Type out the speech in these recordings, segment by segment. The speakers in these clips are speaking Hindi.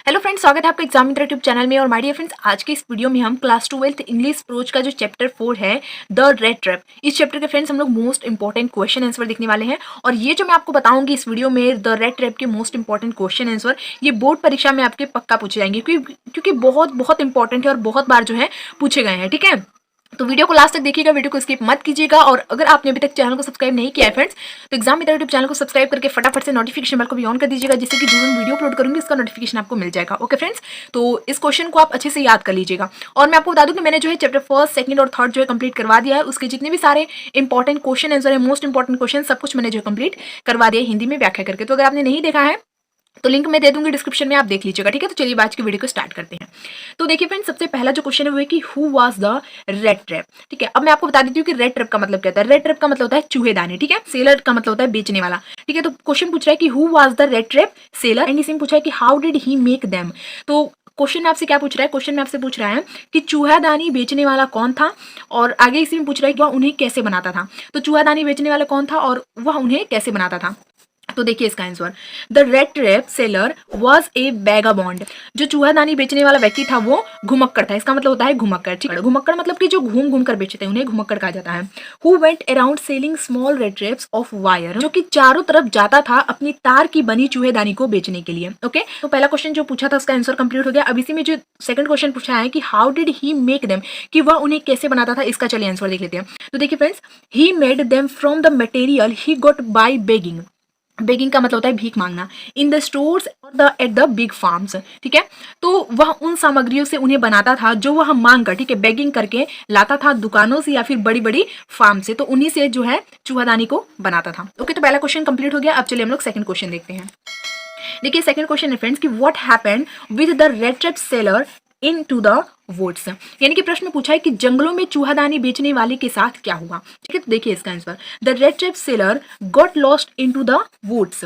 हेलो फ्रेंड्स, स्वागत है आपका एग्जाम मित्र यूट्यूब चैनल में। और माय डियर फ्रेंड्स, आज के इस वीडियो में हम क्लास 12th इंग्लिश प्रोज का जो चैप्टर 4 है द रेड ट्रैप, इस चैप्टर के फ्रेंड्स हम लोग मोस्ट इंपॉर्टेंट क्वेश्चन आंसर देखने वाले हैं। और ये जो मैं आपको बताऊंगी इस वीडियो में द रेड ट्रैप के मोस्ट इंपॉर्टेंट क्वेश्चन आंसर, ये बोर्ड परीक्षा में आपके पक्का पूछे जाएंगे क्योंकि बहुत बहुत इंपॉर्टेंट है और बहुत बार जो है पूछे गए हैं। ठीक है, तो वीडियो को लास्ट तक देखिएगा, वीडियो को स्किप मत कीजिएगा। और अगर आपने अभी तक चैनल को सब्सक्राइब नहीं किया है फ्रेंड्स, तो एग्जाम मित्र यूट्यूब चैनल को सब्सक्राइब करके फटाफट से नोटिफिकेशन बेल को भी ऑन कर दीजिएगा, जिससे कि जो मैं वीडियो अपलोड करूंगी इसका नोटिफिकेशन आपको मिल जाएगा। ओके फ्रेंड्स, तो इस क्वेश्चन को आप अच्छे से याद कर लीजिएगा। और मैं आपको बता दूं कि मैंने जो है चैप्टर फर्स्ट, सेकंड और थर्ड जो है कंप्लीट करवा दिया है। उसके जितने भी सारे इंपॉर्टेंट क्वेश्चन आंसर है, मोस्ट इंपॉर्टेंट क्वेश्चन, सब कुछ मैंने जो है कंप्लीट करवा दिया है हिंदी में व्याख्या करके। तो अगर आपने नहीं देखा है तो लिंक मैं दे दूंगी डिस्क्रिप्शन में, आप देख लीजिएगा। ठीक है, तो चलिए आज की वीडियो को स्टार्ट करते हैं। तो देखिए फ्रेंड्स, सबसे पहला जो क्वेश्चन है वो है कि who was the red trap. ठीक है, अब मैं आपको बता देती हूँ कि रेड ट्रैप का मतलब क्या होता है। रेड ट्रैप का मतलब होता है चूहेदानी। ठीक है, सेलर का मतलब होता है बेचने वाला। ठीक है, तो क्वेश्चन पूछ रहा है कि who was the red trap seller, and इसी में पूछा है कि how did he make them. तो क्वेश्चन में आपसे क्या पूछ रहा है, क्वेश्चन में आपसे पूछ रहा है कि चूहादानी बेचने वाला कौन था, और आगे इसी में पूछ रहा है कि वह उन्हें कैसे बनाता था। तो चूहादानी बेचने वाला कौन था और वह उन्हें कैसे बनाता था। तो देखिए इसका answer, the red trap seller was a vagabond. जो चूहादानी बेचने वाला व्यक्ति था वो घुमक्कड़ था। इसका मतलब होता है घुमक्कड़। ठीक है, घुमक्कड़ मतलब कि जो घूम घूम कर बेचते हैं उन्हें घुमक्कड़ कहा जाता है। Who went around selling small red traps of wire, जो कि चारों तरफ जाता था अपनी तार की बनी चूहेदानी को बेचने के लिए। ओके, तो पहला क्वेश्चन जो पूछा था उसका आंसर कंप्लीट हो गया। अब इसी में जो सेकंड क्वेश्चन पूछा है कि how did he make them, कि वह उन्हें कैसे बनाता था, इसका चलिए आंसर देख लेते हैं। तो देखिए friends, he made them from the material he got by begging. Begging का मतलब होता है भीख मांगना। इन द स्टोर्स और the at the big farms. ठीक है, तो वह उन सामग्रियों से उन्हें बनाता था जो वह मांग कर, ठीक है, बेगिंग करके लाता था दुकानों से या फिर बड़ी बड़ी फार्म से। तो उन्हीं से जो है चूहादानी को बनाता था। ओके, तो पहला क्वेश्चन कंप्लीट हो गया। अब चलिए हम लोग सेकंड क्वेश्चन देखते हैं। देखिए सेकंड क्वेश्चन है फ्रेंड्स कि what happened with the red trap sailor into the woods. यानी कि प्रश्न में पूछा है कि जंगलों में चूहादानी बेचने वाले के साथ क्या हुआ। ठीक है, तो देखिए इसका answer, the red trap seller got lost into the woods.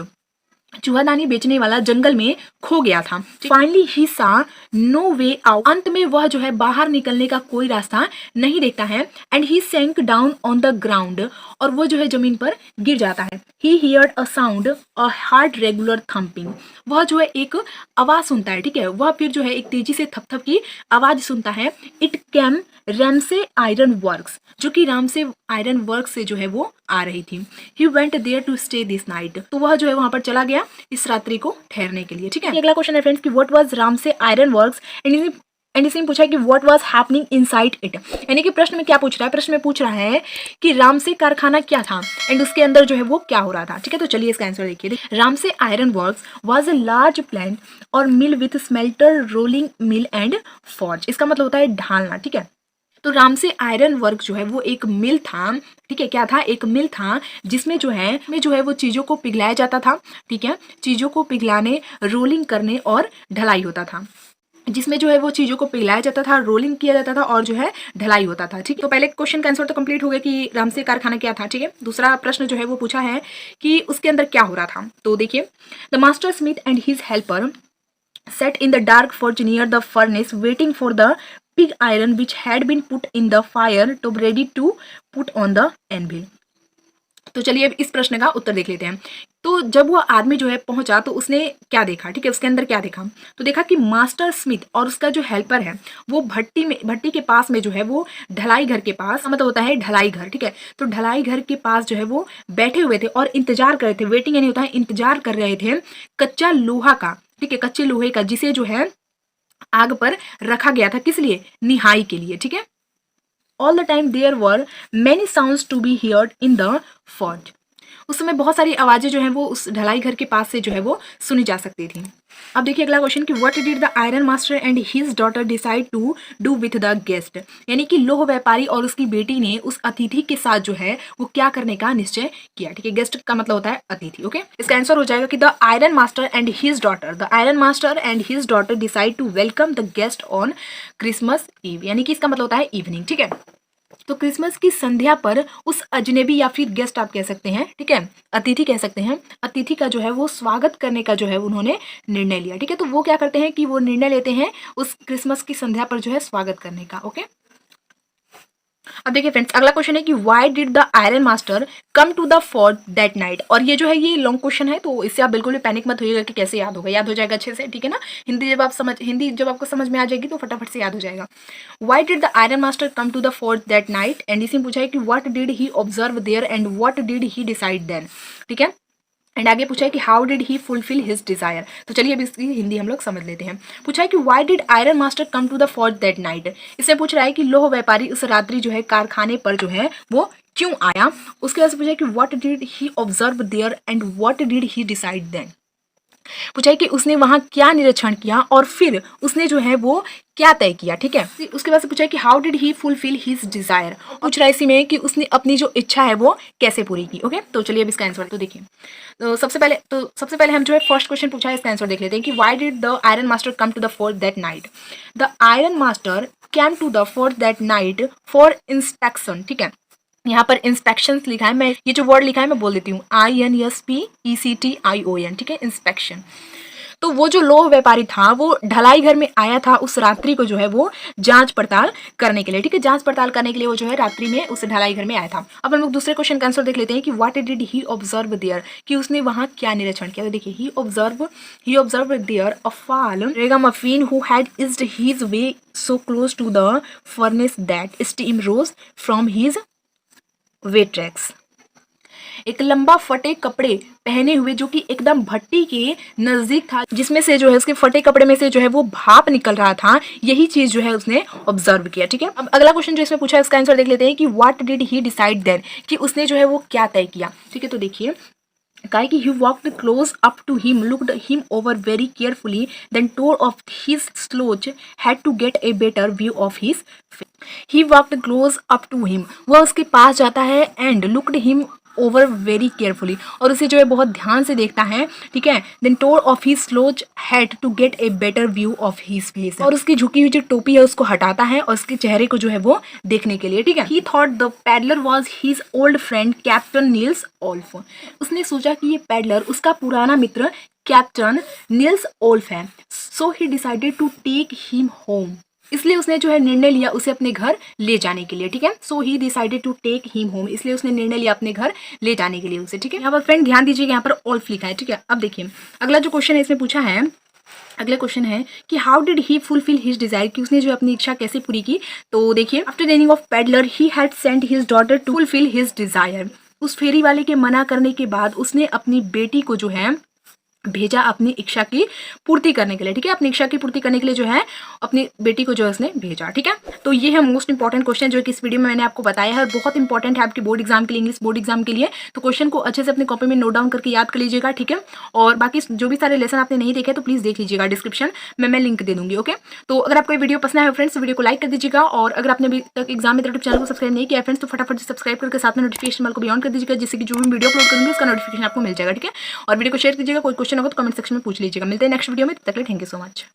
चूहादानी बेचने वाला जंगल में खो गया था। फाइनली ही सा नो वे आउट। अंत में वह जो है बाहर निकलने का कोई रास्ता नहीं देखता है। And he sank down on the ground, और वो जो है जमीन पर गिर जाता है। He heard a sound a hard regular thumping. वह जो है एक आवाज सुनता है। ठीक है, वह फिर जो है एक तेजी से थपथप की आवाज सुनता है। It came Ramsay iron works, जो कि रामसे आयरन वर्क से जो है वो आ रही थी। He went there to stay this night, तो वह जो है वहां पर चला गया इस रात्रि को ठहरने के लिए। ठीक है, अगला क्वेश्चन है फ्रेंड्स कि what was Ramsay iron works, and इसमें पूछा है कि what was happening inside it. यानी कि प्रश्न में क्या पूछ रहा है, प्रश्न में पूछ रहा है कि रामसे कारखाना क्या था एंड उसके अंदर जो है वो क्या हो रहा था। ठीक है, तो चलिए इसका आंसर देखिए। Ramsjo iron works was a large plant और mill with smelter, rolling mill and forge. इसका मतलब होता है ढालना। ठीक है, तो रामसे आयरन वर्क जो है वो एक मिल था। ठीक है, क्या था, एक मिल था जिसमें जो है वो चीजों को पिघलाया जाता था। ठीक है, चीजों को पिघलाने, रोलिंग करने और ढलाई होता था। जिसमें जो है वो चीजों को पिघलाया जाता था, रोलिंग किया जाता था और जो है ढलाई होता था। ठीक है, तो पहले क्वेश्चन का आंसर तो कंप्लीट हो गया कि रामसे कारखाना क्या था। ठीक है, दूसरा प्रश्न जो है वो पूछा है कि उसके अंदर क्या हो रहा था। तो देखिए, the master Smith and his helper sat in the dark forge near the furnace waiting for the pig iron which had been put in the fire to be ready to put on the anvil। तो चलिए अब इस प्रश्न का उत्तर देख लेते हैं। तो जब वो आदमी जो है पहुंचा तो उसने क्या देखा। ठीक है, उसके अंदर क्या देखा, तो देखा कि मास्टर स्मिथ और उसका जो हेल्पर है वो भट्टी के पास में जो है वो ढलाई घर के पास, मतलब होता है ढलाई घर। ठीक है, तो ढलाई घर के पास जो है वो बैठे हुए थे और इंतजार कर रहे थे। वेटिंग यानी होता है इंतजार कर रहे थे कच्चा लोहा का। ठीक है, कच्चे लोहे का, जिसे जो है आग पर रखा गया था, किस लिए, निहाई के लिए। ठीक है, all the time there were many sounds to be heard in the forge. उस समय बहुत सारी आवाजें जो है वो उस ढलाई घर के पास से जो है वो सुनी जा सकती थी। अब देखिए अगला क्वेश्चन कि what did the iron master and his daughter decide to do with the guest. यानी कि लोह व्यापारी और उसकी बेटी ने उस अतिथि के साथ जो है वो क्या करने का निश्चय किया। ठीक है, गेस्ट का मतलब होता है अतिथि। ओके, इसका आंसर हो जाएगा कि the iron master and his daughter decide to welcome the guest on Christmas eve. यानी कि इसका मतलब होता है इवनिंग। ठीक है, तो क्रिसमस की संध्या पर उस अजनबी या फिर गेस्ट आप कह सकते हैं, ठीक है, अतिथि कह सकते हैं, अतिथि का जो है वो स्वागत करने का जो है उन्होंने निर्णय लिया। ठीक है, तो वो क्या करते हैं कि वो निर्णय लेते हैं उस क्रिसमस की संध्या पर जो है स्वागत करने का। ओके, अब देखिए फ्रेंड्स, अगला क्वेश्चन है कि why did the iron master come to the fort that night. और ये जो है ये लॉन्ग क्वेश्चन है, तो इससे आप बिल्कुल भी पैनिक मत होइएगा कि कैसे याद होगा, याद हो जाएगा अच्छे से, ठीक है ना। हिंदी जब आपको समझ में आ जाएगी तो फटाफट से याद हो जाएगा। Why did the iron master come to the fort that night, and इसमें पूछा है कि what did he observe there and what did he decide then, ठीक है। एंड आगे पूछा है कि how did he fulfil his desire. तो चलिए अब इसकी हिंदी हम लोग समझ लेते हैं। पूछा है कि why did iron master come to the fort that night. इससे पूछ रहा है कि लोह व्यापारी उस रात्रि जो है कारखाने पर जो है वो क्यों आया। उसके बाद से पूछा है कि what did he observe there and what did he decide then. पूछा है कि उसने वहां क्या निरीक्षण किया और फिर उसने जो है वो क्या तय किया, ठीक है। उसके बाद से पूछा है कि how did he fulfil his Dzire. पूछ रहा है इसी में कि उसने अपनी जो इच्छा है वो कैसे पूरी की। ओके, तो चलिए अब इसका आंसर तो देखिए। सबसे पहले हम जो है फर्स्ट क्वेश्चन पूछा है, इसका आंसर देख लेते हैं कि why did the iron master come to the fort that night. The iron master came to the fort that night for inspection, ठीक है। यहाँ पर इंस्पेक्शन लिखा है, मैं ये जो वर्ड लिखा है मैं बोल देती हूँ, INSPECTION, ठीक है, इंस्पेक्शन। तो वो जो लोह व्यापारी था वो ढलाई घर में आया था उस रात्रि को जो है वो जांच पड़ताल करने के लिए, ठीक है। जांच पड़ताल करने के लिए वो जो है रात्रि में उस ढलाई घर में आया था। अब हम लोग दूसरे क्वेश्चन का आंसर देख लेते हैं कि what did he observe there, कि उसने वहां क्या निरीक्षण किया। तो देखिए, he observe there a tall ragamuffin who had eased his way so close to the furnace that steam rose from his wet rags. एक लंबा फटे कपड़े पहने हुए जो कि एकदम भट्टी के नजदीक था, जिसमें से जो है उसके फटे कपड़े में से जो है वो भाप निकल रहा था, यही चीज जो है उसने ऑब्जर्व किया, ठीक है। अब अगला क्वेश्चन जो इसमें पूछा है इसका आंसर देख लेते हैं कि what did he decide then, कि उसने जो है वो क्या तय किया, ठीक है। तो देखिए, कहा कि he walked close up to him, looked him over very carefully, then tore off his slouch hat to get a better view of his face. He walked close up to him, वह उसके पास जाता है and looked him over very carefully, और उसे जो है बहुत ध्यान से देखता है, ठीक है। then tore off his slouch hat to get a better view of his face, और उसकी झुकी हुई जो टोपी है उसको हटाता है और उसके चेहरे को जो है वो देखने के लिए, ठीक है। he thought the peddler was his old friend captain Nils Olof. उसने सोचा कि ये पैडलर उसका पुराना मित्र कैप्टन नील्स ओल्फ है। so he decided to take him home, इसलिए उसने जो है निर्णय लिया उसे अपने घर ले जाने के लिए, ठीक है। So he decided to take him home, इसलिए उसने निर्णय लिया अपने घर ले जाने के लिए उसे, ठीक है। यहाँ पर फ्रेंड ध्यान दीजिएगा, यहाँ पर ओल्फ लिखा है, ठीक है। अब देखिए अगला जो क्वेश्चन है इसमें पूछा है, अगला क्वेश्चन है कि how did he fulfil his Dzire, कि उसने जो अपनी इच्छा कैसे पूरी की। तो देखिए, after raining of peddler he had sent his daughter to fulfil his desire. उस फेरी वाले के मना करने के बाद उसने अपनी बेटी को जो है भेजा अपनी इच्छा की पूर्ति करने के लिए, ठीक है। अपनी इच्छा की पूर्ति करने के लिए जो है अपनी बेटी को जो है उसने भेजा, ठीक है। तो ये है मोस्ट इंपॉर्टेंट क्वेश्चन जो कि इस वीडियो में मैंने आपको बताया है, बहुत इंपॉर्टेंट है आपके बोर्ड एग्जाम के लिए, इंग्लिश बोर्ड एग्जाम के लिए। तो क्वेश्चन को अच्छे से अपनी कॉपी में नोट डाउन करके याद कर लीजिएगा, ठीक है। और बाकी जो भी सारे लेसन आपने नहीं देखे तो प्लीज देख लीजिएगा, डिस्क्रिप्शन में मैं लिंक दे दूंगी, ओके। तो अगर आपको ये वीडियो पसंद है फ्रेंड्स, वीडियो को लाइक कर दीजिएगा, और अगर आपने अभी तक एग्जाम मेथड चैनल को सब्सक्राइब नहीं किया फ्रेंड्स तो फटाफट सब्सक्राइब करके साथ में नोटिफिकेशन बेल को भी ऑन कर दीजिएगा, जिससे कि जो भी वीडियो अपलोड करूंगी उसका नोटिफिकेशन आपको मिल जाएगा, ठीक है। और वीडियो को शेयर कीजिएगा, कोई क्वेश्चन होगा तो कमेंट सेक्शन में पूछ लीजिएगा। मिलते हैं नेक्स्ट वीडियो में, तब तक के लिए थैंक यू सो मच।